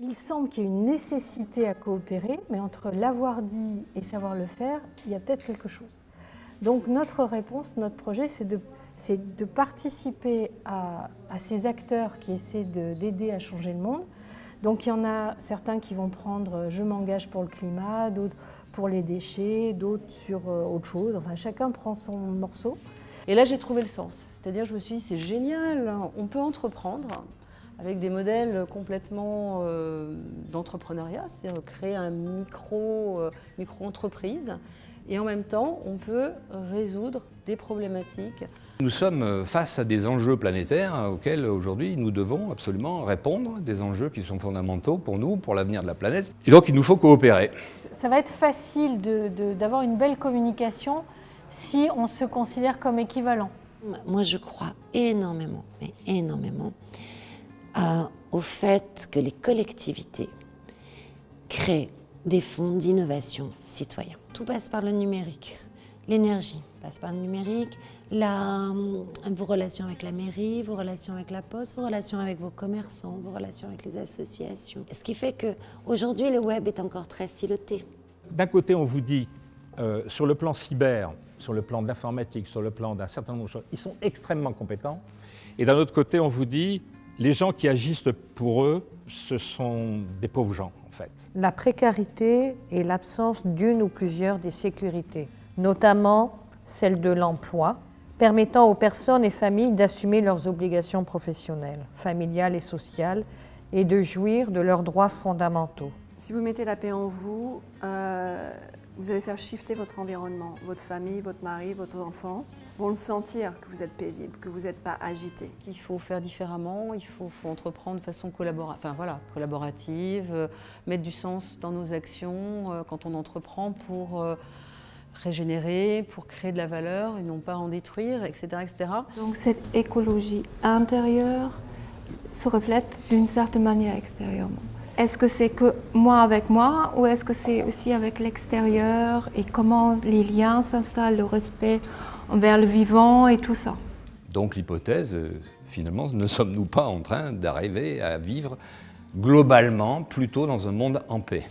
Il semble qu'il y ait une nécessité à coopérer, mais entre l'avoir dit et savoir le faire, il y a peut-être quelque chose. Donc notre réponse, notre projet, c'est de participer à ces acteurs qui essaient d'aider à changer le monde. Donc il y en a certains qui vont prendre « je m'engage pour le climat », d'autres pour les déchets, d'autres sur autre chose. Enfin, chacun prend son morceau. Et là, j'ai trouvé le sens. C'est-à-dire, je me suis dit, c'est génial, on peut entreprendre avec des modèles complètement d'entrepreneuriat, c'est-à-dire créer un micro-entreprise. Et en même temps, on peut résoudre des problématiques. Nous sommes face à des enjeux planétaires auxquels aujourd'hui nous devons absolument répondre, des enjeux qui sont fondamentaux pour nous, pour l'avenir de la planète. Et donc il nous faut coopérer. Ça va être facile d'avoir une belle communication si on se considère comme équivalent. Moi je crois énormément, mais énormément, au fait que les collectivités créent des fonds d'innovation citoyens. Tout passe par le numérique. L'énergie passe par le numérique, vos relations avec la mairie, vos relations avec la poste, vos relations avec vos commerçants, vos relations avec les associations. Ce qui fait qu'aujourd'hui, le web est encore très siloté. D'un côté, on vous dit, sur le plan cyber, sur le plan de l'informatique, sur le plan d'un certain nombre de choses, ils sont extrêmement compétents. Et d'un autre côté, on vous dit, les gens qui agissent pour eux, ce sont des pauvres gens, en fait. La précarité et l'absence d'une ou plusieurs des sécurités, notamment celle de l'emploi, permettant aux personnes et familles d'assumer leurs obligations professionnelles, familiales et sociales, et de jouir de leurs droits fondamentaux. Si vous mettez la paix en vous, vous allez faire shifter votre environnement, votre famille, votre mari, votre enfant vont le sentir que vous êtes paisible, que vous n'êtes pas agité. Il faut faire différemment, il faut entreprendre de façon collaborative, mettre du sens dans nos actions quand on entreprend pour régénérer, pour créer de la valeur et non pas en détruire, etc., etc. Donc cette écologie intérieure se reflète d'une certaine manière extérieurement. Est-ce que c'est que moi avec moi ou est-ce que c'est aussi avec l'extérieur et comment les liens s'installent, le respect envers le vivant et tout ça? Donc l'hypothèse, finalement, ne sommes-nous pas en train d'arriver à vivre globalement plutôt dans un monde en paix?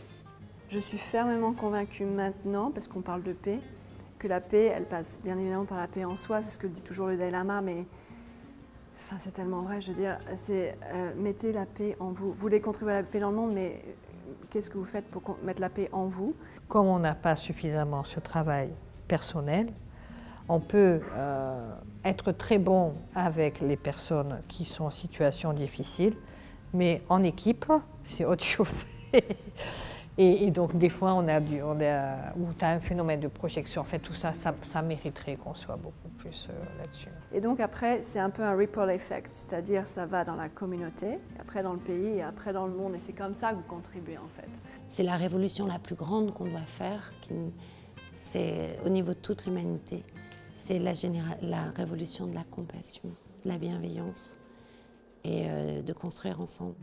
Je suis fermement convaincue maintenant, parce qu'on parle de paix, que la paix, elle passe bien évidemment par la paix en soi, c'est ce que dit toujours le Dalai Lama, mais enfin, c'est tellement vrai, je veux dire, c'est mettez la paix en vous. Vous voulez contribuer à la paix dans le monde, mais qu'est-ce que vous faites pour mettre la paix en vous? Comme on n'a pas suffisamment ce travail personnel, on peut être très bon avec les personnes qui sont en situation difficile, mais en équipe, c'est autre chose. Et donc, des fois, ou tu as un phénomène de projection. En fait, tout ça, ça mériterait qu'on soit beaucoup plus là-dessus. Et donc, après, c'est un peu un ripple effect, c'est-à-dire ça va dans la communauté, après dans le pays et après dans le monde. Et c'est comme ça que vous contribuez, en fait. C'est la révolution la plus grande qu'on doit faire, c'est au niveau de toute l'humanité. C'est la révolution de la compassion, de la bienveillance et de construire ensemble.